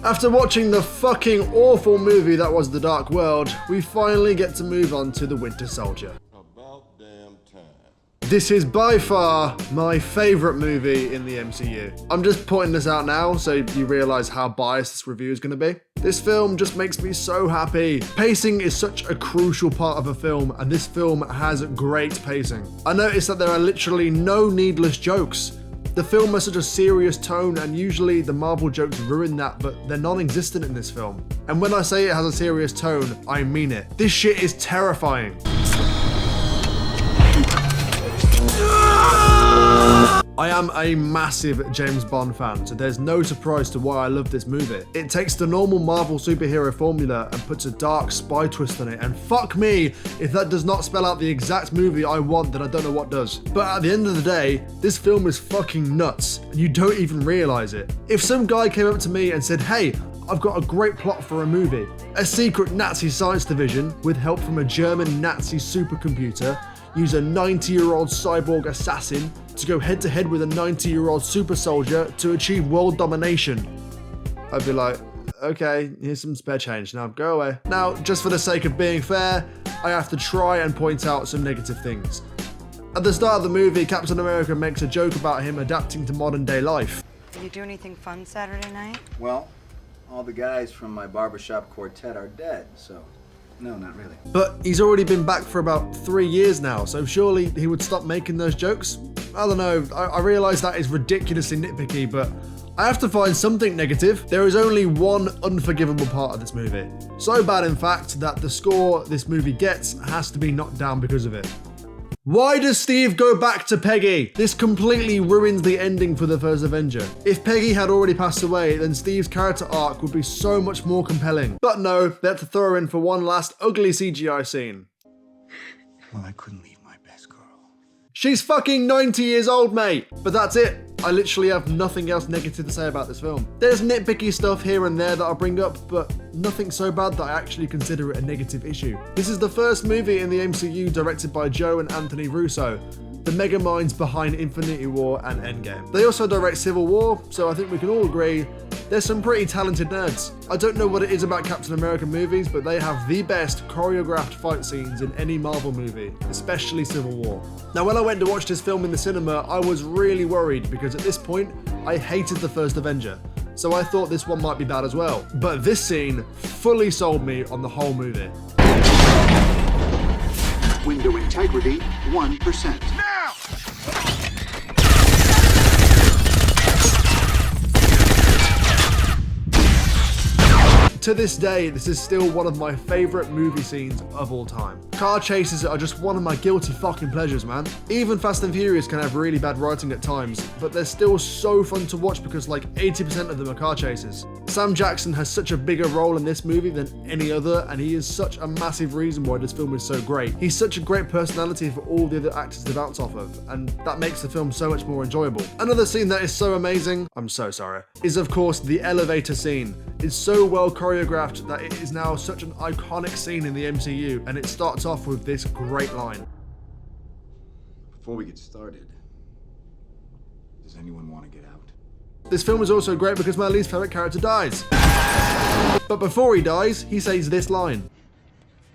After watching the fucking awful movie that was The Dark World, we finally get to move on to The Winter Soldier. About damn time. This is by far my favourite movie in the MCU. I'm just pointing this out now so you realise how biased this review is going to be. This film just makes me so happy. Pacing is such a crucial part of a film, and this film has great pacing. I noticed that there are literally no needless jokes. The film has such a serious tone, and usually the Marvel jokes ruin that, but they're non-existent in this film. And when I say it has a serious tone, I mean it. This shit is terrifying. I am a massive James Bond fan, so there's no surprise to why I love this movie. It takes the normal Marvel superhero formula and puts a dark spy twist on it, and fuck me if that does not spell out the exact movie I want, then I don't know what does. But at the end of the day, this film is fucking nuts, and you don't even realise it. If some guy came up to me and said, hey, I've got a great plot for a movie, a secret Nazi science division with help from a German Nazi supercomputer, use a 90-year-old cyborg assassin to go head-to-head with a 90-year-old super soldier to achieve world domination, I'd be like, okay, here's some spare change, now go away. Now, just for the sake of being fair, I have to try and point out some negative things. At the start of the movie, Captain America makes a joke about him adapting to modern day life. Did you do anything fun Saturday night? Well, all the guys from my barbershop quartet are dead, so no, not really. But he's already been back for about 3 years now, so surely he would stop making those jokes? I don't know, I realise that is ridiculously nitpicky, but I have to find something negative. There is only one unforgivable part of this movie. So bad, in fact, that the score this movie gets has to be knocked down because of it. Why does Steve go back to Peggy? This completely ruins the ending for the first Avenger. If Peggy had already passed away, then Steve's character arc would be so much more compelling. But no, they had to throw her in for one last ugly CGI scene. Well, I couldn't leave my best girl. She's fucking 90 years old, mate. But that's it. I literally have nothing else negative to say about this film. There's nitpicky stuff here and there that I'll bring up, but nothing so bad that I actually consider it a negative issue. This is the first movie in the MCU directed by Joe and Anthony Russo, the mega minds behind Infinity War and Endgame. They also direct Civil War, so I think we can all agree there's some pretty talented nerds. I don't know what it is about Captain America movies, but they have the best choreographed fight scenes in any Marvel movie, especially Civil War. Now, when I went to watch this film in the cinema, I was really worried because at this point, I hated the first Avenger, so I thought this one might be bad as well. But this scene fully sold me on the whole movie. Window integrity, 1%. Now! To this day, this is still one of my favourite movie scenes of all time. Car chases are just one of my guilty fucking pleasures, man. Even Fast and Furious can have really bad writing at times, but they're still so fun to watch because like 80% of them are car chases. Sam Jackson has such a bigger role in this movie than any other, and he is such a massive reason why this film is so great. He's such a great personality for all the other actors to bounce off of, and that makes the film so much more enjoyable. Another scene that is so amazing, I'm so sorry, is of course the elevator scene. It's so well choreographed that it is now such an iconic scene in the MCU, and it starts off with this great line. Before we get started, does anyone want to get out? This film is also great because my least favourite character dies. But before he dies, he says this line.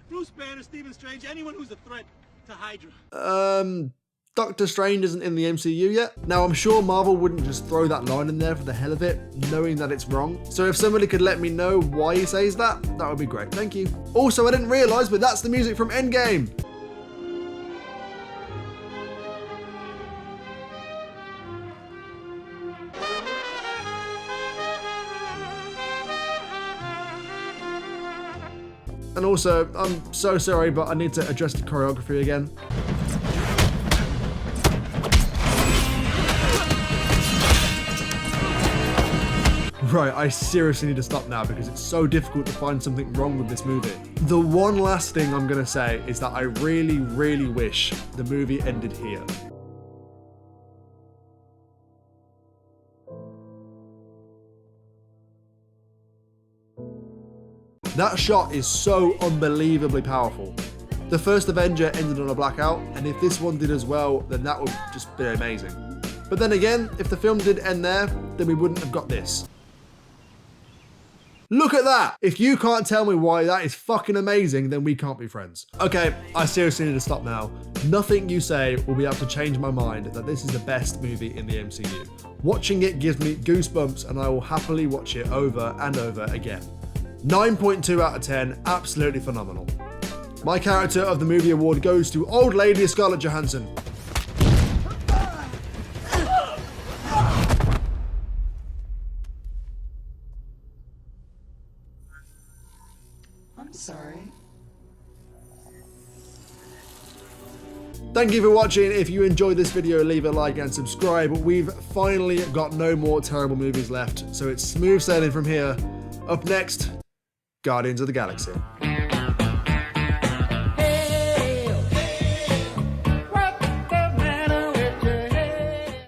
Bruce Banner, Stephen Strange, anyone who's a threat to Hydra. Doctor Strange isn't in the MCU yet. Now, I'm sure Marvel wouldn't just throw that line in there for the hell of it, knowing that it's wrong. So if somebody could let me know why he says that, that would be great. Thank you. Also, I didn't realise, but that's the music from Endgame. And also, I'm so sorry, but I need to address the choreography again. Right, I seriously need to stop now because it's so difficult to find something wrong with this movie. The one last thing I'm gonna say is that I really, really wish the movie ended here. That shot is so unbelievably powerful. The first Avenger ended on a blackout, and if this one did as well, then that would just be amazing. But then again, if the film did end there, then we wouldn't have got this. Look at that. If you can't tell me why that is fucking amazing, then we can't be friends. Okay, I seriously need to stop now. Nothing you say will be able to change my mind that this is the best movie in the MCU. Watching it gives me goosebumps and I will happily watch it over and over again. 9.2 out of 10, absolutely phenomenal. My character of the movie award goes to old lady Scarlett Johansson. I'm sorry. Thank you for watching. If you enjoyed this video, leave a like and subscribe. We've finally got no more terrible movies left, so it's smooth sailing from here. Up next, Guardians of the Galaxy.